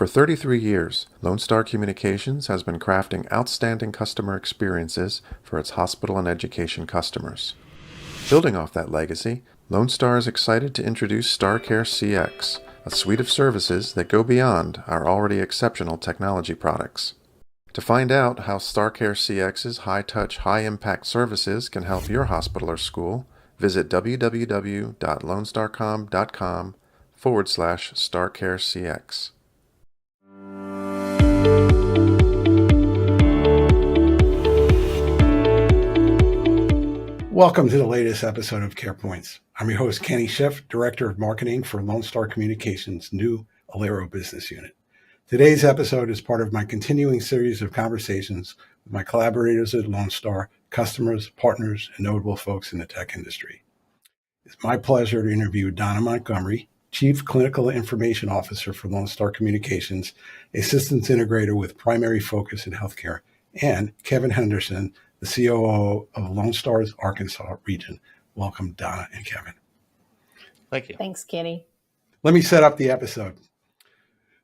For 33 years, Lone Star Communications has been crafting outstanding customer experiences for its hospital and education customers. Building off that legacy, Lone Star is excited to introduce StarCare CX, a suite of services that go beyond our already exceptional technology products. To find out how StarCare CX's high-touch, high-impact services can help your hospital or school, visit www.lonestarcom.com/StarCareCX. Welcome to the latest episode of CarePoints. I'm your host, Kenny Schiff, Director of Marketing for Lone Star Communications' new Alero business unit. Today's episode is part of my continuing series of conversations with my collaborators at Lone Star, customers, partners, and notable folks in the tech industry. It's my pleasure to interview Donna Montgomery, Chief Clinical Information Officer for Lone Star Communications, a systems integrator with primary focus in healthcare, and Kevin Henderson, the COO of Lone Star's Arkansas region. Welcome, Donna and Kevin. Thank you. Thanks, Kenny. Let me set up the episode.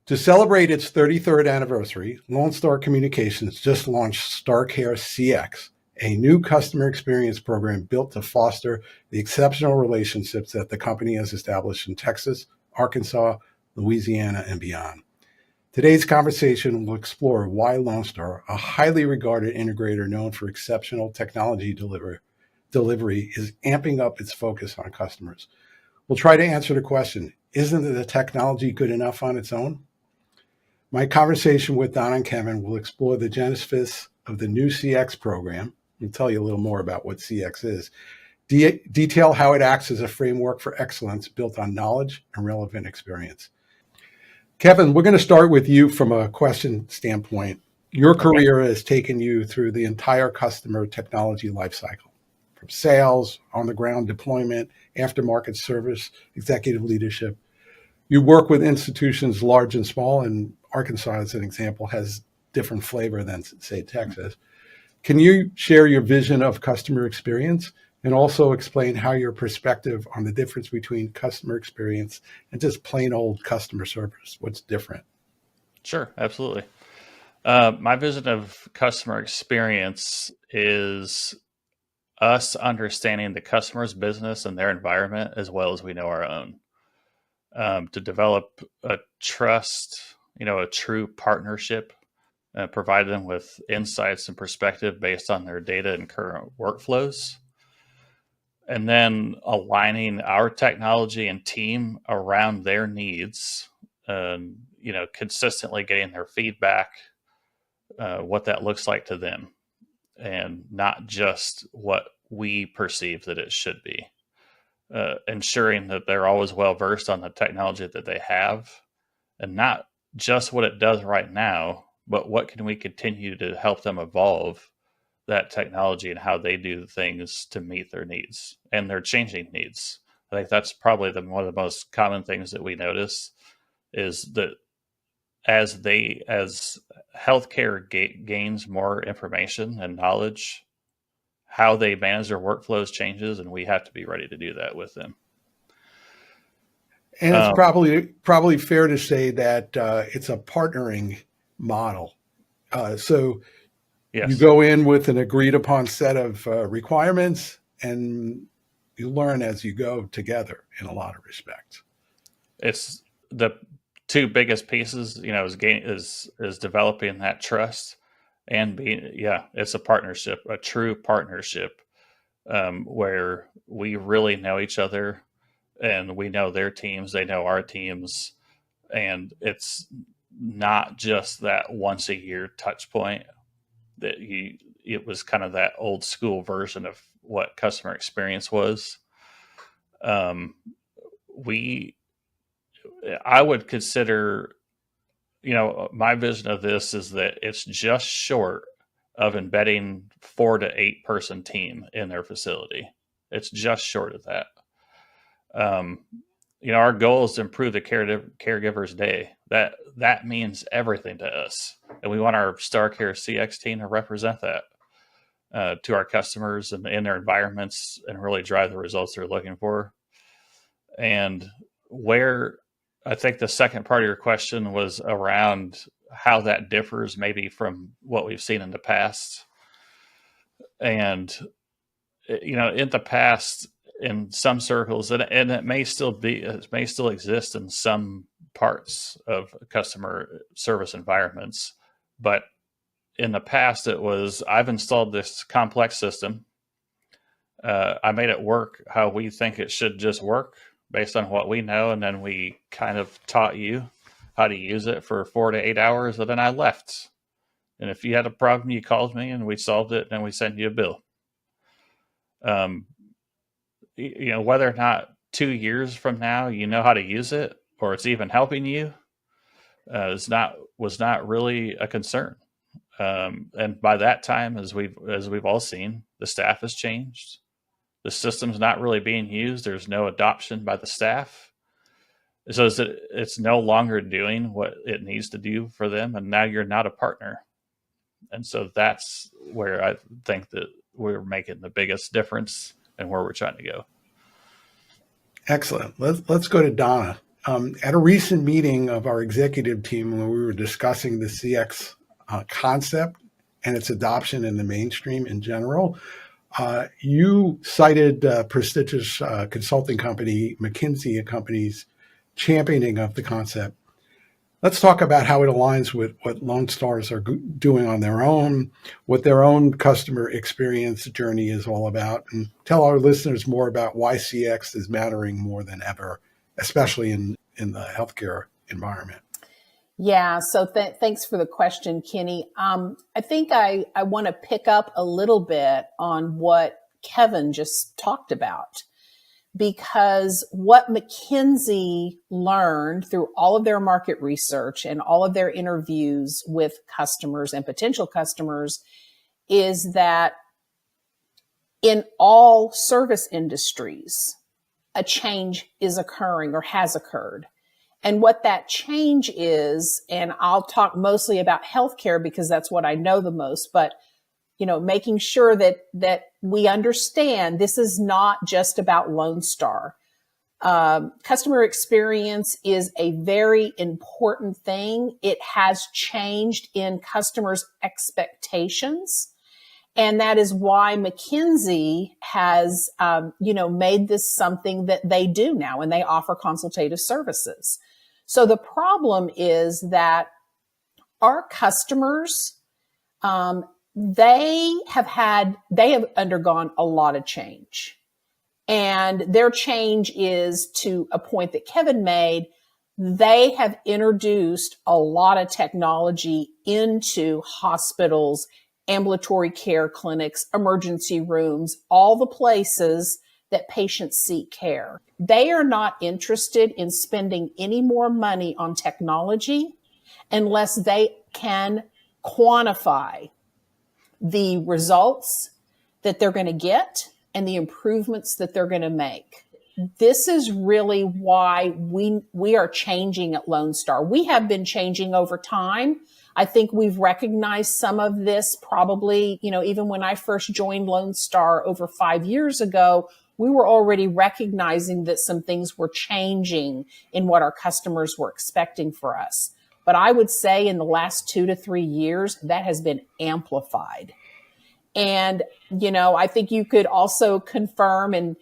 To celebrate its 33rd anniversary, Lone Star Communications just launched StarCare CX, a new customer experience program built to foster the exceptional relationships that the company has established in Texas, Arkansas, Louisiana, and beyond. Today's conversation will explore why Lone Star, a highly regarded integrator known for exceptional technology delivery, is amping up its focus on customers. We'll try to answer the question, isn't the technology good enough on its own? My conversation with Donna and Kevin will explore the genesis of the new CX program. I'll tell you a little more about what CX is. Detail how it acts as a framework for excellence built on knowledge and relevant experience. Kevin, we're going to start with you from a question standpoint. Your career has taken you through the entire customer technology lifecycle, from sales, on-the-ground deployment, aftermarket service, executive leadership. You work with institutions large and small, and Arkansas, as an example, has different flavor than, say, Texas. Can you share your vision of customer experience and also explain how your perspective on the difference between customer experience and just plain old customer service? What's different? Sure, absolutely. My vision of customer experience is us understanding the customer's business and their environment as well as we know our own. To develop a trust, a true partnership, provide them with insights and perspective based on their data and current workflows, and then aligning our technology and team around their needs, consistently getting their feedback, what that looks like to them, and not just what we perceive that it should be. Ensuring that they're always well versed on the technology that they have, and not just what it does right now, but what can we continue to help them evolve that technology and how they do things to meet their needs and their changing needs. I think that's probably one of the most common things that we notice is that as healthcare gains more information and knowledge, how they manage their workflows changes, and we have to be ready to do that with them. And it's probably fair to say that it's a partnering model. So yes. You go in with an agreed upon set of requirements, and you learn as you go together in a lot of respects. It's the two biggest pieces, is developing that trust. And it's a partnership, a true partnership, where we really know each other and we know their teams, they know our teams. And it's not just that once a year touch point it was kind of that old school version of what customer experience was. I would consider, my vision of this is that it's just short of embedding 4 to 8 person team in their facility. It's just short of that. Our goal is to improve the caregiver's day. That means everything to us. And we want our StarCare CX team to represent that to our customers and in their environments and really drive the results they're looking for. And where I think the second part of your question was around how that differs maybe from what we've seen in the past. And, in the past, in some circles, and it may still exist in some parts of customer service environments, but in the past it was, I've installed this complex system. I made it work how we think it should just work based on what we know. And then we kind of taught you how to use it for 4 to 8 hours. And then I left. And if you had a problem, you called me and we solved it. And we sent you a bill. Whether or not 2 years from now, you know how to use it, or it's even helping you, was not really a concern. And by that time, as we've all seen, the staff has changed. The system's not really being used. There's no adoption by the staff. So it's no longer doing what it needs to do for them. And now you're not a partner. And so that's where I think that we're making the biggest difference and where we're trying to go. Excellent. Let's go to Donna. At a recent meeting of our executive team, when we were discussing the CX concept and its adoption in the mainstream in general, you cited prestigious consulting company, McKinsey & Company's championing of the concept. Let's talk about how it aligns with what Lone Stars are doing on their own, what their own customer experience journey is all about, and tell our listeners more about why CX is mattering more than ever, especially in the healthcare environment. Yeah, so thanks for the question, Kenny. I think I want to pick up a little bit on what Kevin just talked about, because what McKinsey learned through all of their market research and all of their interviews with customers and potential customers is that in all service industries, a change is occurring or has occurred. And what that change is, and I'll talk mostly about healthcare because that's what I know the most, but making sure that we understand this is not just about Lone Star. Customer experience is a very important thing. It has changed in customers' expectations. And that is why McKinsey has, made this something that they do now, and they offer consultative services. So the problem is that our customers, they have undergone a lot of change, and their change is to a point that Kevin made. They have introduced a lot of technology into hospitals, ambulatory care clinics, emergency rooms, all the places that patients seek care. They are not interested in spending any more money on technology unless they can quantify the results that they're going to get and the improvements that they're going to make. This is really why we are changing at Lone Star. We have been changing over time. I think we've recognized some of this probably, even when I first joined Lone Star over 5 years ago, we were already recognizing that some things were changing in what our customers were expecting for us. But I would say in the last 2 to 3 years, that has been amplified. And, I think you could also confirm, and,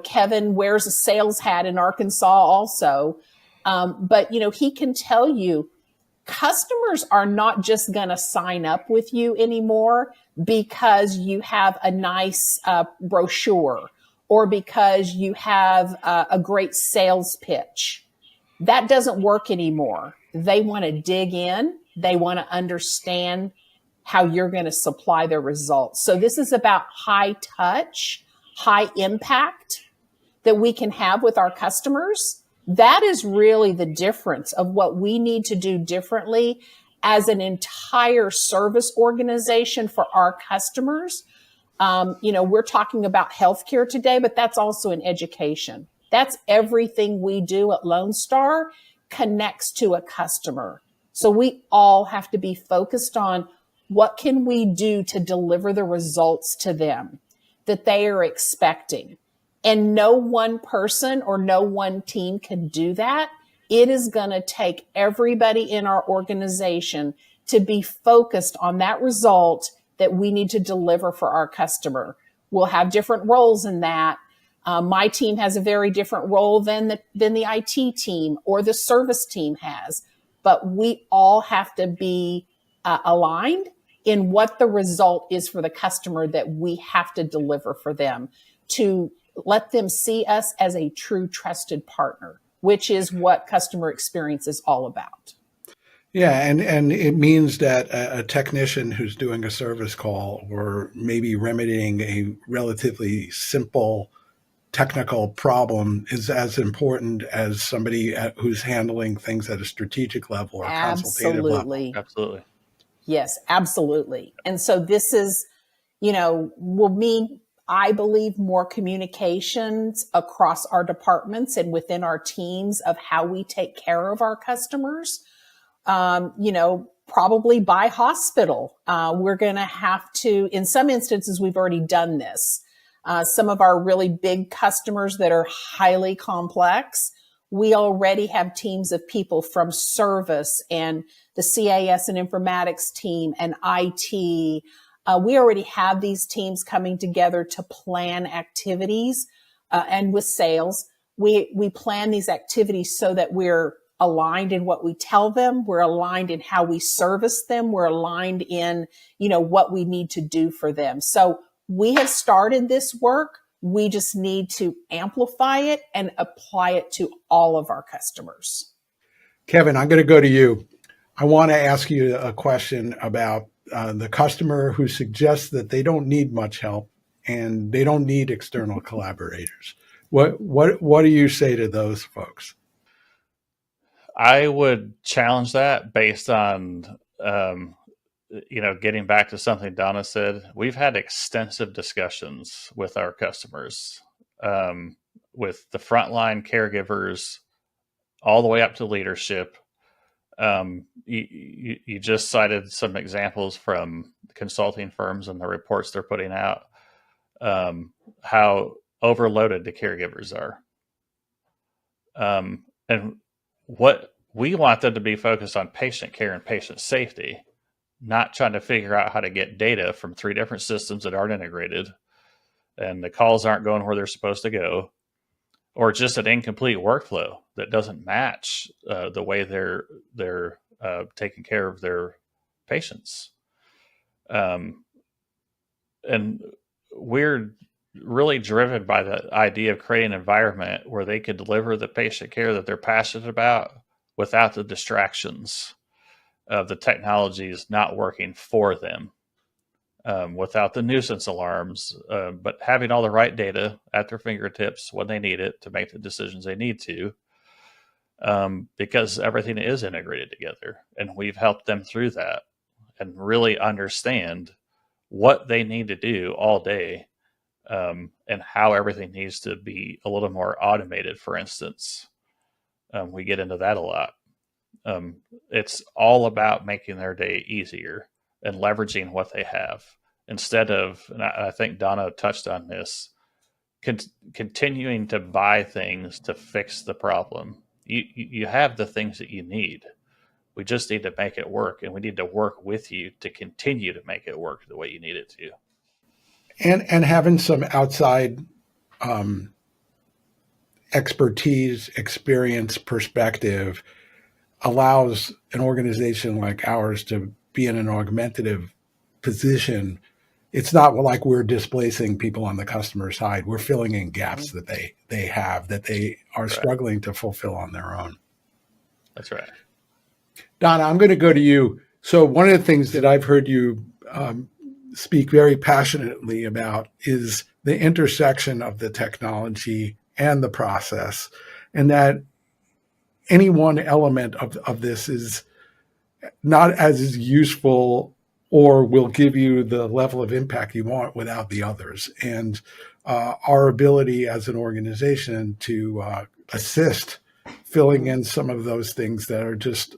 Kevin wears a sales hat in Arkansas also. But, he can tell you customers are not just going to sign up with you anymore because you have a nice brochure or because you have a great sales pitch. That doesn't work anymore. They want to dig in. They want to understand how you're going to supply their results. So this is about high touch, high impact that we can have with our customers. That is really the difference of what we need to do differently as an entire service organization for our customers. We're talking about healthcare today, but that's also in education. That's everything we do at Lone Star connects to a customer. So we all have to be focused on what can we do to deliver the results to them that they are expecting. And no one person or no one team can do that. It is going to take everybody in our organization to be focused on that result that we need to deliver for our customer. We'll have different roles in that. My team has a very different role than the IT team or the service team has, but we all have to be aligned in what the result is for the customer that we have to deliver for them, to let them see us as a true trusted partner, which is what customer experience is all about. Yeah, and it means that a technician who's doing a service call or maybe remedying a relatively simple technical problem is as important as somebody who's handling things at a strategic level or consultative level. Absolutely. Yes, absolutely. And so this is, will mean, I believe, more communications across our departments and within our teams of how we take care of our customers. Probably by hospital. We're going to have to, in some instances, we've already done this. Some of our really big customers that are highly complex, we already have teams of people from service and the CAS and informatics team and IT. We already have these teams coming together to plan activities, and with sales, we plan these activities so that we're aligned in what we tell them. We're aligned in how we service them. We're aligned in, what we need to do for them. So we have started this work. We just need to amplify it and apply it to all of our customers. Kevin, I'm going to go to you. I want to ask you a question about the customer who suggests that they don't need much help and they don't need external collaborators. What do you say to those folks? I would challenge that based on, getting back to something Donna said. We've had extensive discussions with our customers, with the frontline caregivers, all the way up to leadership. You just cited some examples from consulting firms and the reports they're putting out, how overloaded the caregivers are. And what we want them to be focused on patient care and patient safety, not trying to figure out how to get data from 3 different systems that aren't integrated and the calls aren't going where they're supposed to go, or just an incomplete workflow that doesn't match the way they're taking care of their patients. And we're really driven by the idea of creating an environment where they could deliver the patient care that they're passionate about without the distractions of the technologies not working for them, without the nuisance alarms, but having all the right data at their fingertips when they need it to make the decisions they need to, because everything is integrated together. And we've helped them through that and really understand what they need to do all day, and how everything needs to be a little more automated, for instance. We get into that a lot. It's all about making their day easier and leveraging what they have instead of, and I think Donna touched on this, continuing to buy things to fix the problem. You have the things that you need. We just need to make it work, and we need to work with you to continue to make it work the way you need it to. And having some outside expertise, experience, perspective allows an organization like ours to be in an augmentative position. It's not like we're displacing people on the customer side. We're filling in gaps that they have, that they are struggling to fulfill on their own. That's right. Donna, I'm going to go to you. So one of the things that I've heard you speak very passionately about is the intersection of the technology and the process, and that any one element of this is not as useful or will give you the level of impact you want without the others. And our ability as an organization to assist filling in some of those things that are just,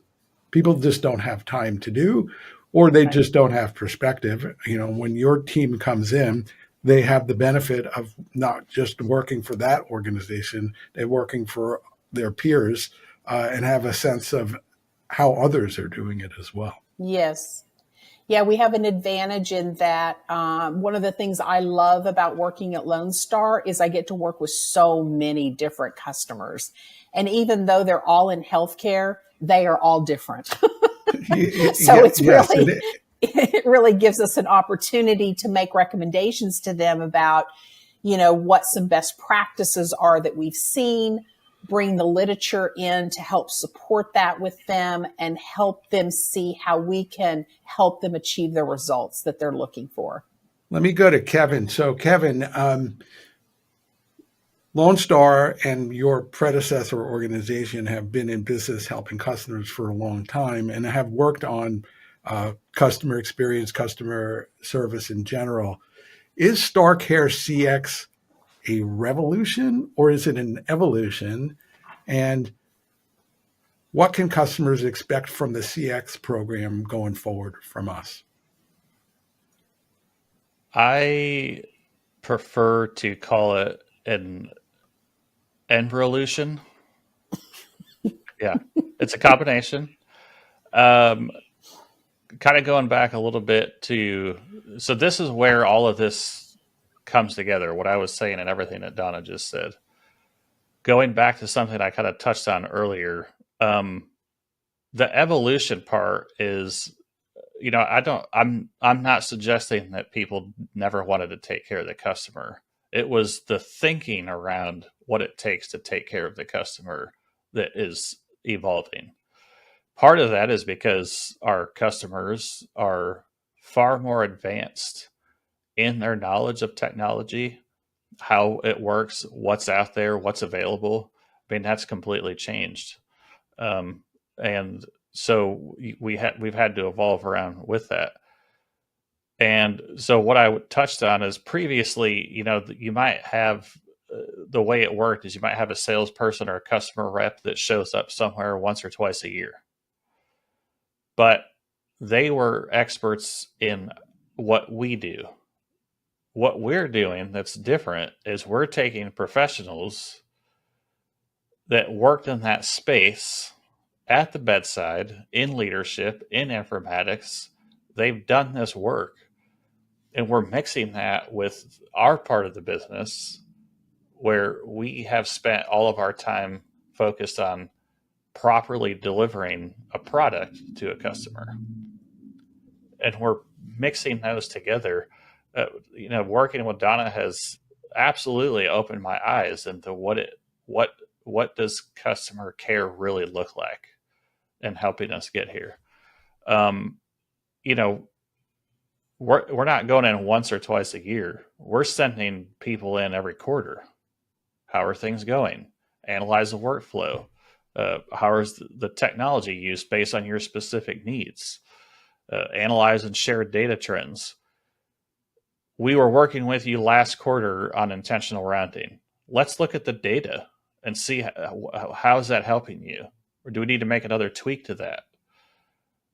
people just don't have time to do, or they just don't have perspective. When your team comes in, they have the benefit of not just working for that organization, they're working for their peers and have a sense of how others are doing it as well. Yes. Yeah, we have an advantage in that. One of the things I love about working at Lone Star is I get to work with so many different customers. And even though they're all in healthcare, they are all different. So it's Yes, really, it really gives us an opportunity to make recommendations to them about, what some best practices are that we've seen, bring the literature in to help support that with them and help them see how we can help them achieve the results that they're looking for. Let me go to Kevin. So Kevin, Lone Star and your predecessor organization have been in business helping customers for a long time and have worked on customer experience, customer service in general. Is StarCare CX a revolution or is it an evolution? And what can customers expect from the CX program going forward from us? I prefer to call it an envolution. Yeah, it's a combination. Kind of going back a little bit so this is where all of this comes together, what I was saying and everything that Donna just said. Going back to something I kind of touched on earlier, the evolution part is, I'm not suggesting that people never wanted to take care of the customer. It was the thinking around what it takes to take care of the customer that is evolving. Part of that is because our customers are far more advanced in their knowledge of technology, how it works, what's out there, what's available. I mean, that's completely changed. And so we've had to evolve around with that. And so what I touched on is previously, you might have the way it worked is you might have a salesperson or a customer rep that shows up somewhere once or twice a year. But they were experts in what we do. What we're doing that's different is we're taking professionals that worked in that space at the bedside, in leadership, in informatics. They've done this work. And we're mixing that with our part of the business where we have spent all of our time focused on properly delivering a product to a customer. And we're mixing those together. Working with Donna has absolutely opened my eyes into what does customer care really look like in helping us get here. We're not going in once or twice a year. We're sending people in every quarter. How are things going? Analyze the workflow. How is the technology used based on your specific needs? Analyze and share data trends. We were working with you last quarter on intentional rounding. Let's look at the data and see how is that helping you? Or do we need to make another tweak to that?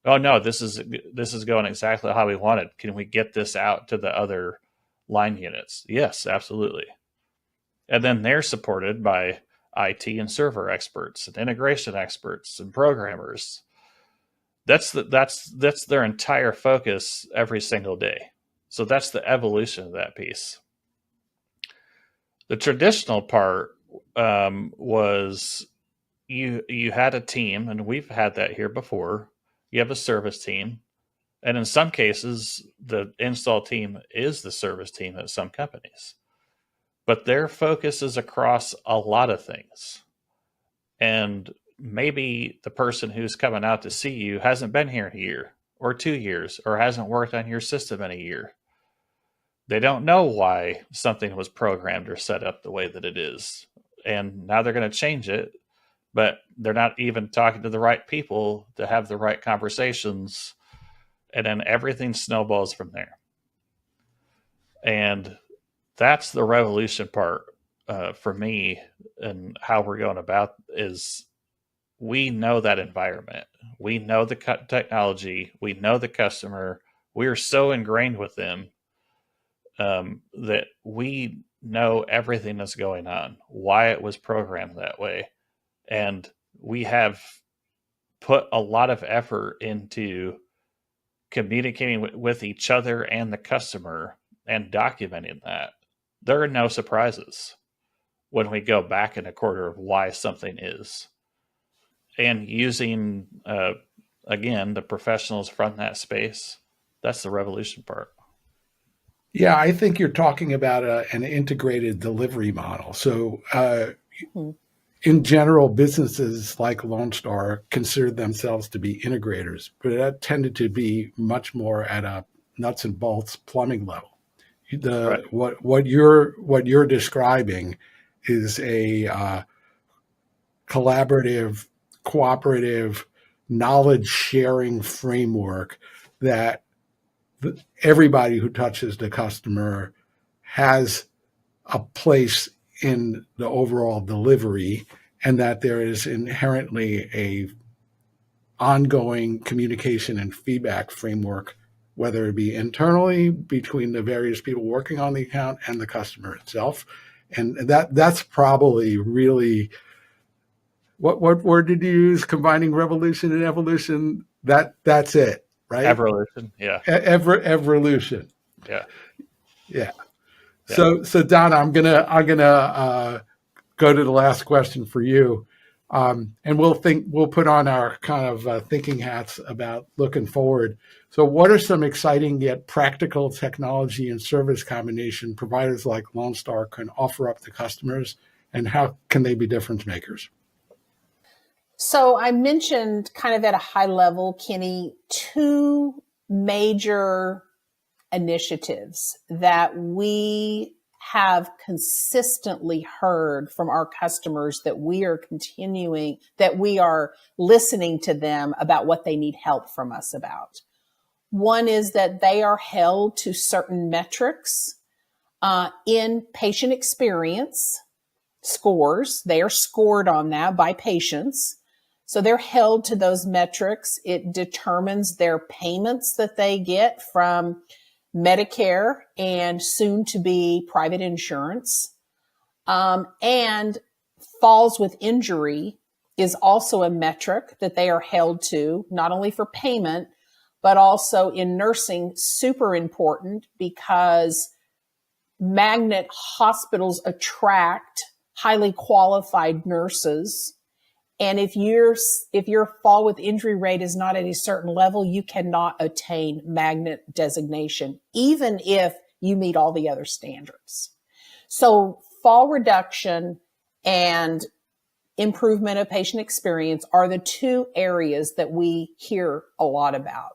Oh no, this is going exactly how we wanted. Can we get this out to the other line units? Yes, absolutely. And then they're supported by IT and server experts and integration experts and programmers. That's their entire focus every single day. So that's the evolution of that piece. The traditional part was you had a team, and we've had that here before. You have a service team, and in some cases, the install team is the service team at some companies. But their focus is across a lot of things. And maybe the person who's coming out to see you hasn't been here in a year or 2 years or hasn't worked on your system in a year. They don't know why something was programmed or set up the way that it is. And now they're going to change it, but they're not even talking to the right people to have the right conversations. And then everything snowballs from there. And that's the revolution part for me, and how we're going about is we know that environment. We know the technology. We know the customer. We are so ingrained with them that we know everything that's going on, why it was programmed that way. And we have put a lot of effort into communicating with each other and the customer and documenting that. There are no surprises when we go back in a quarter of why something is. And using, again, the professionals from that space, that's the revolution part. Yeah, I think you're talking about an integrated delivery model. So, in general, businesses like Lone Star consider themselves to be integrators, but that tended to be much more at a nuts and bolts plumbing level. Right. What you're describing is a collaborative, cooperative, knowledge sharing framework that everybody who touches the customer has a place in the overall delivery, and that there is inherently a ongoing communication and feedback framework, whether it be internally between the various people working on the account and the customer itself. And that's probably really what word did you use? Combining revolution and evolution. That's it, right? Evolution. Yeah. Evolution. Yeah. Yeah. So Donna, I'm gonna go to the last question for you, and we'll put on our kind of thinking hats about looking forward. So, what are some exciting yet practical technology and service combination providers like Lone Star can offer up to customers, and how can they be difference makers? So I mentioned kind of at a high level, Kenny, two major initiatives that we have consistently heard from our customers that we are listening to them about what they need help from us about. One is that they are held to certain metrics in patient experience scores. They are scored on that by patients. So they're held to those metrics. It determines their payments that they get from Medicare and soon to be private insurance. And falls with injury is also a metric that they are held to, not only for payment, but also in nursing, super important because magnet hospitals attract highly qualified nurses. And if your fall with injury rate is not at a certain level, you cannot attain magnet designation, even if you meet all the other standards. So fall reduction and improvement of patient experience are the two areas that we hear a lot about.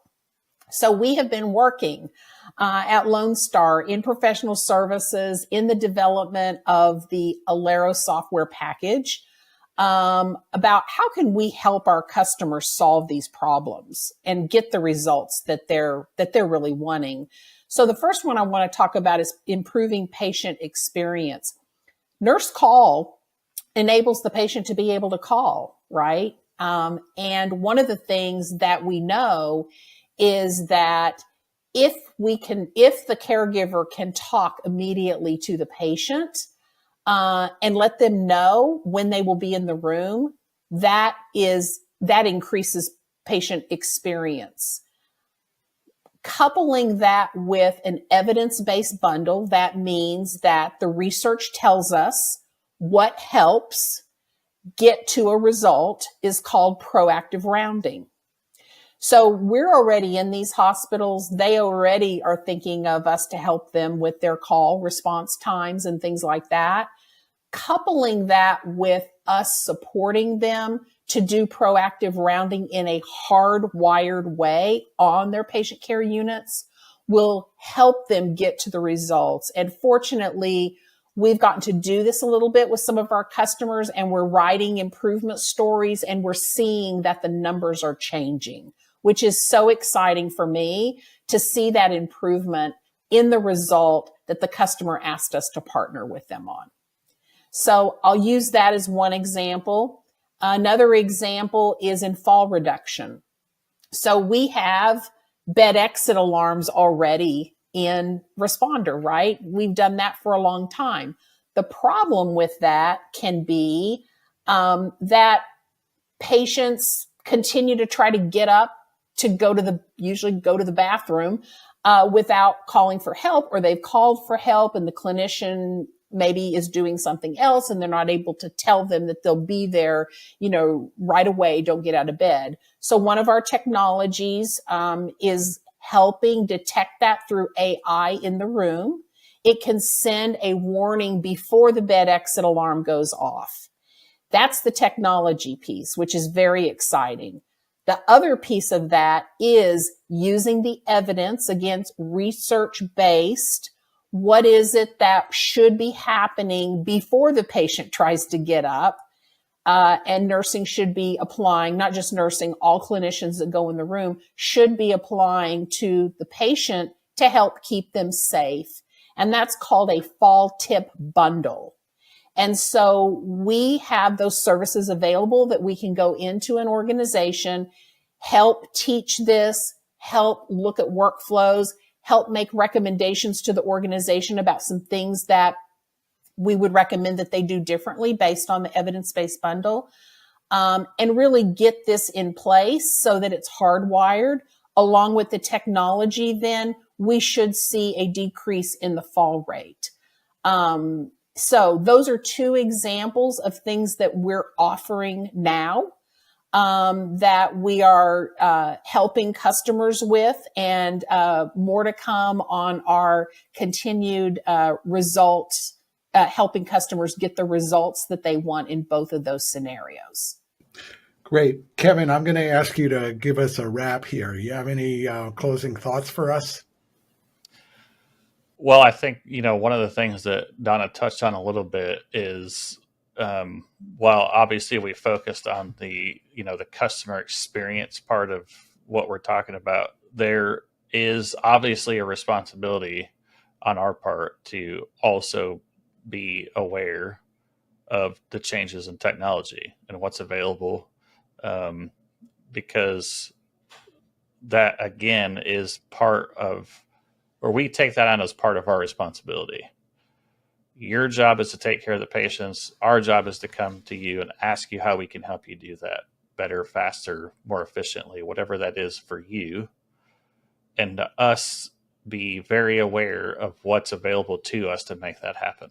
So we have been working at Lone Star in professional services in the development of the Alero software package about how can we help our customers solve these problems and get the results that they're really wanting. So the first one I want to talk about is improving patient experience. Nurse call enables the patient to be able to call, right? And one of the things that we know is that if the caregiver can talk immediately to the patient, and let them know when they will be in the room, that increases patient experience. Coupling that with an evidence-based bundle, that means that the research tells us what helps get to a result is called proactive rounding. So we're already in these hospitals. They already are thinking of us to help them with their call response times and things like that. Coupling that with us supporting them to do proactive rounding in a hardwired way on their patient care units will help them get to the results. And fortunately, we've gotten to do this a little bit with some of our customers, and we're writing improvement stories, and we're seeing that the numbers are changing, which is so exciting for me to see that improvement in the result that the customer asked us to partner with them on. So I'll use that as one example. Another example is in fall reduction. So we have bed exit alarms already in Responder, right? We've done that for a long time. The problem with that can be that patients continue to try to get up to usually go to the bathroom without calling for help, or they've called for help and the clinician maybe is doing something else and they're not able to tell them that they'll be there, right away. Don't get out of bed. So one of our technologies is helping detect that through AI in the room. It can send a warning before the bed exit alarm goes off. That's the technology piece, which is very exciting. The other piece of that is using the evidence, again, research-based. What is it that should be happening before the patient tries to get up? And nursing should be applying, not just nursing, all clinicians that go in the room should be applying to the patient to help keep them safe. And that's called a fall tip bundle. And so we have those services available that we can go into an organization, help teach this, help look at workflows, help make recommendations to the organization about some things that we would recommend that they do differently based on the evidence-based bundle, and really get this in place so that it's hardwired. Along with the technology, then we should see a decrease in the fall rate. So those are two examples of things that we're offering now, that we are helping customers with, and more to come on our continued results, helping customers get the results that they want in both of those scenarios. Great. Kevin, I'm going to ask you to give us a wrap here. You have any closing thoughts for us? Well, I think, one of the things that Donna touched on a little bit is, while obviously we focused on the customer experience part of what we're talking about, there is obviously a responsibility on our part to also be aware of the changes in technology and what's available, because that, again, is part of, or we take that on as part of our responsibility. Your job is to take care of the patients. Our job is to come to you and ask you how we can help you do that better, faster, more efficiently, whatever that is for you. And to us, be very aware of what's available to us to make that happen.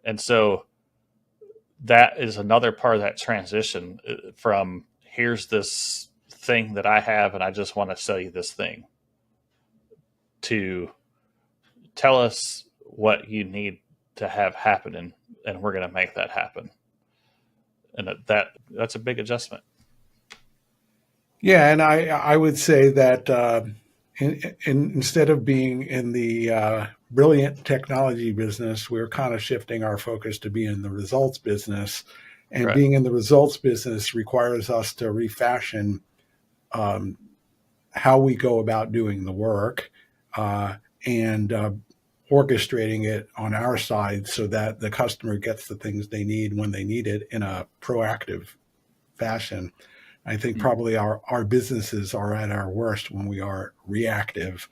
And so that is another part of that transition from, here's this thing that I have and I just want to sell you this thing, to tell us what you need to have happen, and we're going to make that happen. And that's a big adjustment. Yeah, and I would say that instead of being in the brilliant technology business, we're kind of shifting our focus to be in the results business. And Right. Being in the results business requires us to refashion how we go about doing the work, and orchestrating it on our side so that the customer gets the things they need when they need it in a proactive fashion. I think probably our businesses are at our worst when we are reactive.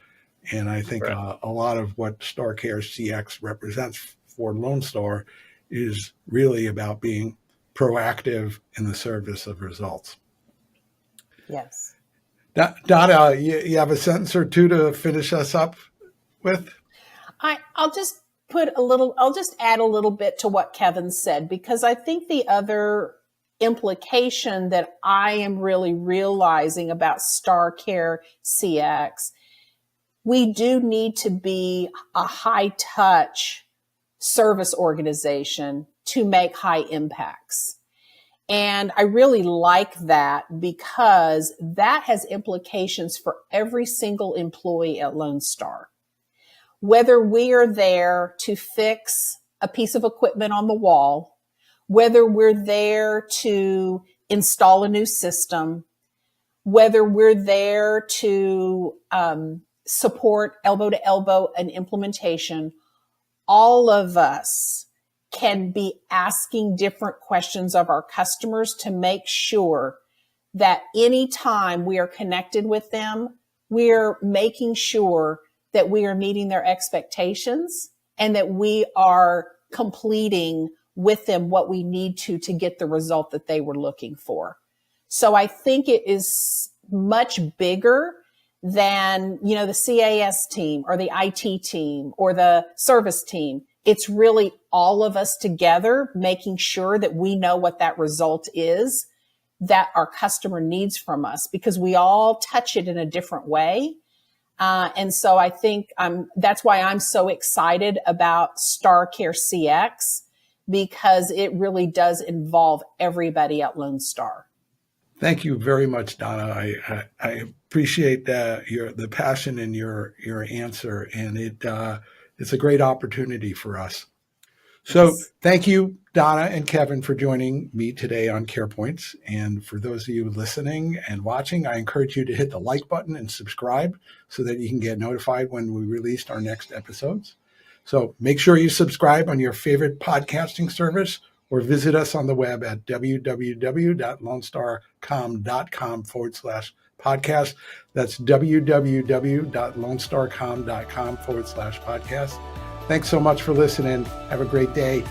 And I think Right. a lot of what StarCare CX represents for Lone Star is really about being proactive in the service of results. Yes. Donna, you have a sentence or two to finish us up with? I'll just add a little bit to what Kevin said, because I think the other implication that I am really realizing about StarCare CX, we do need to be a high touch service organization to make high impacts. And I really like that, because that has implications for every single employee at Lone Star. Whether we are there to fix a piece of equipment on the wall, whether we're there to install a new system, whether we're there to support elbow to elbow an implementation, all of us can be asking different questions of our customers to make sure that anytime we are connected with them, we're making sure that we are meeting their expectations and that we are completing with them what we need to get the result that they were looking for. So I think it is much bigger than, the CAS team or the IT team or the service team. It's really all of us together making sure that we know what that result is that our customer needs from us, because we all touch it in a different way. And so I think that's why I'm so excited about StarCare CX, because it really does involve everybody at Lone Star. Thank you very much, Donna. I appreciate the passion in your answer, and it's a great opportunity for us. So Yes. thank you, Donna and Kevin, for joining me today on CarePoints. And for those of you listening and watching, I encourage you to hit the like button and subscribe so that you can get notified when we release our next episodes. So make sure you subscribe on your favorite podcasting service, or visit us on the web at www.lonestarcom.com/podcast. That's www.lonestarcom.com/podcast. Thanks so much for listening. Have a great day.